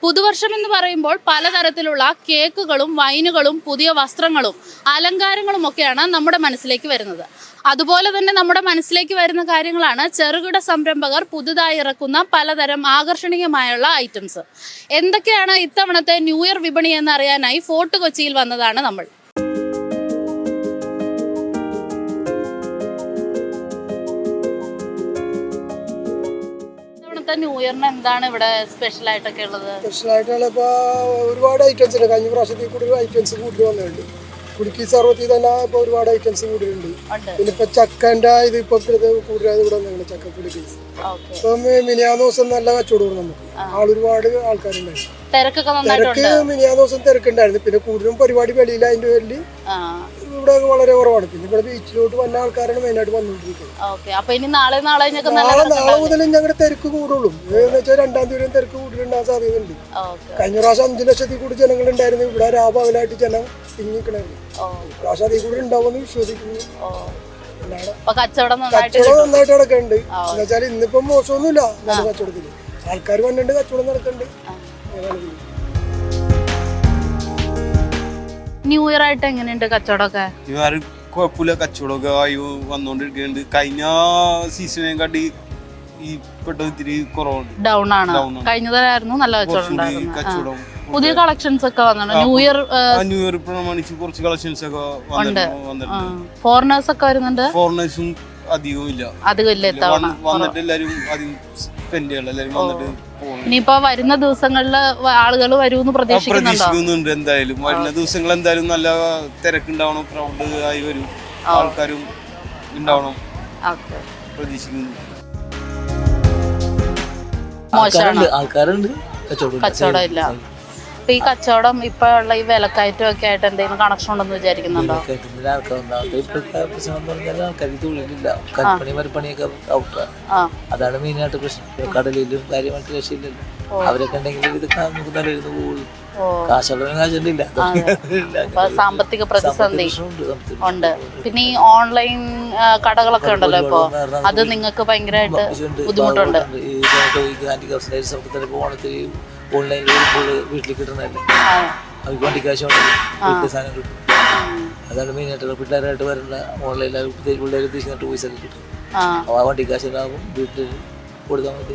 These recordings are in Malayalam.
പുതുവർഷം എന്ന് പറയുമ്പോൾ പലതരത്തിലുള്ള കേക്കുകളും വൈനുകളും പുതിയ വസ്ത്രങ്ങളും അലങ്കാരങ്ങളും ഒക്കെയാണ് നമ്മുടെ മനസ്സിലേക്ക് വരുന്നത്. അതുപോലെ തന്നെ നമ്മുടെ മനസ്സിലേക്ക് വരുന്ന കാര്യങ്ങളാണ് ചെറുകിട സംരംഭകർ പുതുതായി ഇറക്കുന്ന പലതരം ആകർഷണീയമായുള്ള ഐറ്റംസ്. എന്തൊക്കെയാണ് ഇത്തവണത്തെ ന്യൂ ഇയർ വിപണി എന്നറിയാനായി ഫോർട്ട് കൊച്ചിയിൽ വന്നതാണ് നമ്മൾ. ന്യൂ ഇയറിന് എന്താണ് ഇവിടെ സ്പെഷ്യൽ ആയിട്ടൊക്കെ ഉള്ളത്? സ്പെഷ്യൽ ആയിട്ടുള്ള ഇപ്പോൾ ഒരുപാട് ഐറ്റംസ് ഉണ്ട്. കഴിഞ്ഞ പ്രാവശ്യത്തിൽ കൂടുതൽ ഐറ്റംസ് കൂടുതൽ വന്നിട്ടുണ്ട്. കുടുക്കി സർവത്തിൽ തന്നെ ഇപ്പോൾ ഒരുപാട് ഐറ്റംസ് കൂടുതലുണ്ട്. പിന്നെ ഇപ്പൊ ചക്കന്റെ ഇത് ഇപ്പൊ കൂടുതലായത് ഇവിടെ വന്നിട്ടുണ്ട്. ചക്കക്കുടുക്കി ഇപ്പം മിനിയാന്ന് ദിവസം നല്ല കച്ചവടം നമുക്ക് ഒരുപാട് ആൾക്കാരുണ്ടായിരുന്നു. തിരക്ക് മിനിയാന്ന് ദിവസം തിരക്കുണ്ടായിരുന്നു. പിന്നെ കൂടുതലും പരിപാടി വെളിയിൽ അതിന്റെ പേരിൽ ഇവിടെ വളരെ കുറവാണ്. പിന്നെ ഇവിടെ ബീച്ചിലോട്ട് വന്ന ആൾക്കാരാണ് മെയിനായിട്ട് വന്നുകൊണ്ടിരിക്കുന്നത്. നാളെ മുതലും ഞങ്ങളുടെ തിരക്ക് കൂടുള്ളൂ. എന്ന് വെച്ചാൽ 2-ാം തീയതി തിരക്ക് കൂടുതലുണ്ടാകാൻ സാധ്യതയുണ്ട്. കഴിഞ്ഞ പ്രാവശ്യം 5 ലക്ഷത്തിൽ കൂടി ജനങ്ങളുണ്ടായിരുന്നു. ഇവിടെ രാപകലായിട്ട് ജനം തിങ്ങിക്കണായിരുന്നു. പ്രാവശ്യം അതിൽ കൂടി ഉണ്ടാവുമെന്ന് വിശ്വസിക്കുന്നു. കച്ചവടം നന്നായിട്ട് നടക്കുന്നുണ്ട്. എന്ന് വെച്ചാൽ ഇന്നിപ്പം മോശമൊന്നുമില്ല. നല്ല കച്ചവടത്തില് ആൾക്കാർ വന്നിട്ടുണ്ട്, കച്ചവടം നടക്കുന്നുണ്ട്. ന്യൂ ഇയർ ആയിട്ട് എങ്ങനെയുണ്ട് കച്ചവടമൊക്കെ? ന്യൂ ഇയർ കുഴപ്പമില്ല, കച്ചവടമൊക്കെ ആയി വന്നോണ്ടിരിക്കുന്നുണ്ട്. കഴിഞ്ഞ സീസണെ കാട്ടി ഈ പെട്ടെന്ന് ഇത്തിരി കുറവുണ്ട്, ഡൗൺ ആണ്. കഴിഞ്ഞതായിരുന്നു നല്ല കച്ചവടം. പുതിയ കളക്ഷൻസ് ഒക്കെ വന്നിട്ടുണ്ട്. ന്യൂ ഇയർ പ്രമാണിച്ച് കുറച്ച് കളക്ഷൻസ് ഒക്കെ വന്നിട്ടുണ്ട്. ഫോറിനേഴ്സ് ഒക്കെ വരുന്നുണ്ട്. ഫോറിനേഴ്സും അധികവും ഇല്ല. വന്നിട്ട് എല്ലാരും അധികം സ്പെൻഡ് ചെയ്യണം. എല്ലാരും വന്നിട്ട് ഇനിയിപ്പോ വരുന്ന ദിവസങ്ങളില് ആളുകൾ വരുമെന്ന് പ്രതീക്ഷിക്കുന്നുണ്ട്. എന്തായാലും വരുന്ന ദിവസങ്ങൾ എന്തായാലും നല്ല തിരക്കുണ്ടാവണം, ക്രൗഡ് ആയി വരും, ആൾക്കാരും ഉണ്ടാവണം പ്രതീക്ഷിക്കുന്നു. ആൾക്കാരുണ്ട്, കച്ചവടം ഇല്ല. അപ്പൊ ഈ കച്ചവടം ഇപ്പൊ ഉള്ള ഈ വിലക്കയറ്റം ഒക്കെ ആയിട്ട് എന്തെങ്കിലും കണക്ഷൻ ഉണ്ടെന്ന് വിചാരിക്കുന്നുണ്ടോ? അതാണ് മെയിനായിട്ട് പ്രശ്നം. കടലിലും കാര്യമായിട്ട് രക്ഷയില്ലല്ലോ. അവരൊക്കെ ഉണ്ടെങ്കിൽ ഇത് നമുക്ക് നല്ലൊരു പോകും. സാമ്പത്തിക പ്രതിസന്ധി ഉണ്ട്. പിന്നെ ഈ ഓൺലൈൻ കടകളൊക്കെ ഉണ്ടല്ലോ ഇപ്പൊ, അത് നിങ്ങൾക്ക് ഭയങ്കരമായിട്ട് ബുദ്ധിമുട്ടുണ്ട്. ഓൺലൈനിൽ വീട്ടിൽ കിട്ടുന്നതല്ലേ, അവർക്ക് വണ്ടി കാശ് വീട്ടിൽ സാധനം കിട്ടും. അതാണ് മെയിനായിട്ടുള്ള പിള്ളേരായിട്ട് വരേണ്ട. ഓൺലൈനിൽ പിള്ളേർ ഉദ്ദേശിക്കുന്ന ടൂറിസ്റ്റ് ഒക്കെ കിട്ടും. ആ വണ്ടി കാശിനാകും വീട്ടിൽ കൊടുത്താൽ മതി.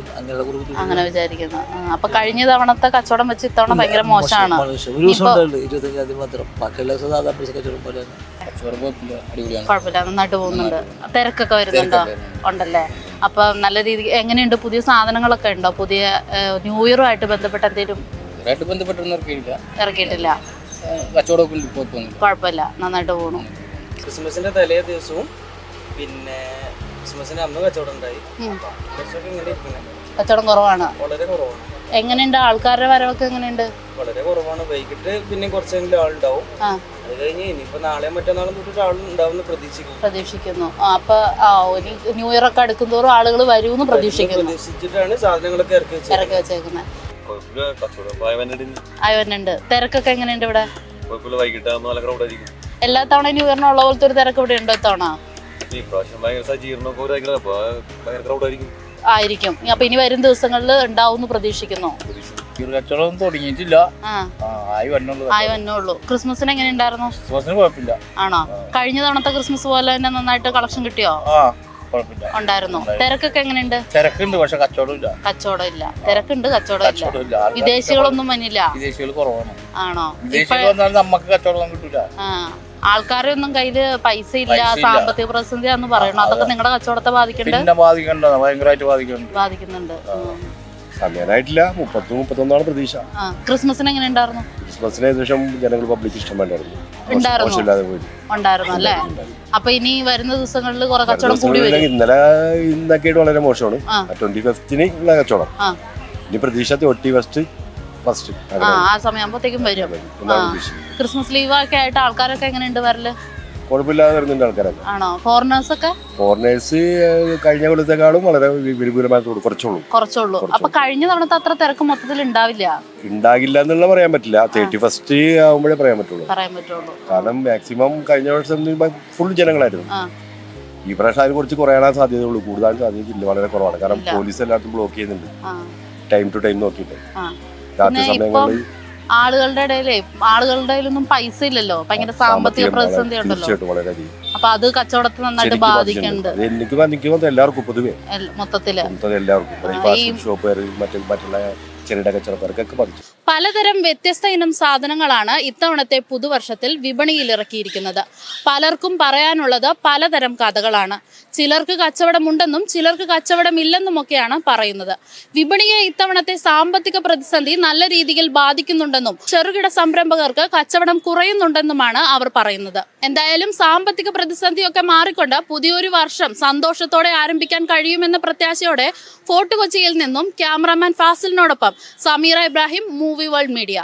അങ്ങനെ വിചാരിക്കുന്നു. അപ്പൊ കഴിഞ്ഞ തവണത്തെ കച്ചവടം വെച്ച് ഇത്തവണ ഭയങ്കര മോശമാണ്. 25 തീയതി മാത്രം. ബാക്കിയുള്ള സാധാരണ കച്ചവടം പോലെ കുഴപ്പമില്ല, നന്നായിട്ട് പോകുന്നുണ്ട്. തിരക്കൊക്കെ വരുന്നുണ്ടോ? ഉണ്ടല്ലേ. അപ്പൊ നല്ല രീതി എങ്ങനെയുണ്ട്? പുതിയ സാധനങ്ങളൊക്കെ ഉണ്ടോ? പുതിയ ന്യൂ ഇയറുമായിട്ട് ബന്ധപ്പെട്ട എന്തെങ്കിലും ഇറക്കിയിട്ടില്ല? കുഴപ്പമില്ല, നന്നായിട്ട് പോകുന്നു. ക്രിസ്മസിന്റെ തലേ ദിവസവും പിന്നെ ക്രിസ്മസിന്റെ അന്ന് കച്ചവടം ഉണ്ടായി. കച്ചവടം കുറവാണ്, വളരെ കുറവാണ്. എങ്ങനെയുണ്ട്? ആൾക്കാരുടെ വരവൊക്കെ എങ്ങനെയുണ്ട്? വളരെ കുറവാണ്. വൈകിട്ട് പിന്നെ കുറച്ചെങ്കിലും ആളുണ്ടാവും. അത് കഴിഞ്ഞ് ഇനിയിപ്പോ നാളെ മറ്റന്നാളും തൊട്ടിട്ട് ആളുണ്ടാവും പ്രതീക്ഷിക്കുന്നു. അപ്പൊ ന്യൂ ഇയർ ഒക്കെ അടുക്കുന്തോറും ആളുകൾ വരുമെന്ന് പ്രതീക്ഷിച്ചിട്ടാണ് സാധനങ്ങളൊക്കെ ഇറക്കി വെച്ചേക്കുന്നത്. ആയവന്നുണ്ട്. തിരക്കൊക്കെ എങ്ങനെയുണ്ട് ഇവിടെ? വൈകിട്ട് എല്ലാ തവണ ന്യൂ ഇയറിനുള്ള പോലത്തെ ഒരു തിരക്ക് ഇവിടെ ഉണ്ടോ ഇത്തവണ? ആയിരിക്കും. അപ്പൊ ഇനി വരും ദിവസങ്ങളിൽ ഉണ്ടാവും പ്രതീക്ഷിക്കുന്നു. കച്ചവടം തുടങ്ങിയിട്ടില്ല, ആയി വന്നുള്ളൂ. ക്രിസ്മസിന് എങ്ങനെ ഉണ്ടായിരുന്നു? കുഴപ്പമില്ല. ആണോ? കഴിഞ്ഞ തവണത്തെ ക്രിസ്മസ് പോലെ തന്നെ നന്നായിട്ട് കളക്ഷൻ കിട്ടിയോ? ഉണ്ടായിരുന്നു. തിരക്കൊക്കെ എങ്ങനെയുണ്ട്? തിരക്കുണ്ട്, പക്ഷെ കച്ചവടം ഇല്ല. തിരക്കുണ്ട്, കച്ചവടം ഇല്ല. വിദേശികളൊന്നും വന്നില്ല. വിദേശികൾ കുറവാണ്. ആണോ? നമുക്ക് കച്ചവടം കിട്ടൂല. ആൾക്കാരെ ഒന്നും കയ്യില് പൈസ ഇല്ല, സാമ്പത്തിക പ്രതിസന്ധിയാന്ന് പറയണു. അതൊക്കെ നിങ്ങളുടെ കച്ചവടത്തെ ബാധിക്കുന്നുണ്ട്. സമയമായിട്ടില്ല. 30-31 പ്രതീക്ഷ. ക്രിസ്മസിന് എങ്ങനെ ഉണ്ടായിരുന്നു? ക്രിസ്മസിന് ഏകദേശം ജനങ്ങൾ പബ്ലിക് ഇഷ്ടമായിരുന്നു അല്ലേ? അപ്പൊ ഇനി വരുന്ന ദിവസങ്ങളിൽ കുറെ കച്ചവടം കൂടി വരും. ഇന്നൊക്കെയായിട്ട് വളരെ മോശമാണ്. 25ന് ഉള്ള കച്ചവടം. ഇനി പ്രതീക്ഷ 31 ആ സമയമാകുമ്പോഴത്തേക്കും വരും. ക്രിസ്മസ് ലീവ് ഒക്കെ ആയിട്ട് ആൾക്കാരൊക്കെ എങ്ങനെയുണ്ട് വരല്? കുഴപ്പമില്ലാതെ വരുന്നുണ്ട് ആൾക്കാരൊക്കെ. ആണോ? ഫോറിനേഴ്സ് കഴിഞ്ഞ കൊല്ലത്തെക്കാളും വളരെ വിപുലമായി കുറച്ചുള്ളൂ. അപ്പൊ കഴിഞ്ഞ തവണത്തെ അത്ര തിരക്ക് മൊത്തത്തിൽ ഉണ്ടാകില്ല എന്നുള്ള പറയാൻ പറ്റില്ല. 31 ആവുമ്പോഴേ പറയാൻ പറ്റുള്ളൂ. കാരണം മാക്സിമം കഴിഞ്ഞ വർഷം ഫുൾ ജനങ്ങളായിരുന്നു. ഈ പ്രാവശ്യം അതിന് കുറച്ച് കുറയാൻ സാധ്യതയുള്ളൂ. കൂടുതൽ സാധ്യതയില്ല, വളരെ കുറവാണ്. കാരണം പോലീസ് എല്ലായിടത്തും ബ്ലോക്ക് ചെയ്യുന്നുണ്ട് ടൈം ടു ടൈം നോക്കിയിട്ട്. രാത്രി സമയങ്ങളിൽ ആളുകളുടെ ഇടയിലൊന്നും പൈസ ഇല്ലല്ലോ, ഭയങ്കര സാമ്പത്തിക പ്രതിസന്ധി ഉണ്ടല്ലോ. തീർച്ചയായിട്ടും വളരെയധികം അപ്പൊ അത് കച്ചവടത്തെ നന്നായിട്ട് ബാധിക്കുന്നുണ്ട് എനിക്ക് എല്ലാവർക്കും പൊതുവെ മൊത്തത്തില്. എല്ലാവർക്കും ഷോപ്പുകാർ മറ്റുള്ള ചെറുകിട കച്ചവടക്കാർക്കൊക്കെ ബാധിച്ചു. പലതരം വ്യത്യസ്ത ഇനം സാധനങ്ങളാണ് ഇത്തവണത്തെ പുതുവർഷത്തിൽ വിപണിയിൽ ഇറക്കിയിരിക്കുന്നത്. പലർക്കും പറയാനുള്ളത് പലതരം കഥകളാണ്. ചിലർക്ക് കച്ചവടമുണ്ടെന്നും ചിലർക്ക് കച്ചവടമില്ലെന്നുമൊക്കെയാണ് പറയുന്നത്. വിപണിയെ ഇത്തവണത്തെ സാമ്പത്തിക പ്രതിസന്ധി നല്ല രീതിയിൽ ബാധിക്കുന്നുണ്ടെന്നും ചെറുകിട സംരംഭകർക്ക് കച്ചവടം കുറയുന്നുണ്ടെന്നുമാണ് അവർ പറയുന്നത്. എന്തായാലും സാമ്പത്തിക പ്രതിസന്ധിയൊക്കെ മാറിക്കൊണ്ട് പുതിയൊരു വർഷം സന്തോഷത്തോടെ ആരംഭിക്കാൻ കഴിയുമെന്ന പ്രത്യാശയോടെ ഫോർട്ട് കൊച്ചിയിൽ നിന്നും ക്യാമറാമാൻ ഫാസിലിനോടൊപ്പം Sameera Ibrahim, movie world media.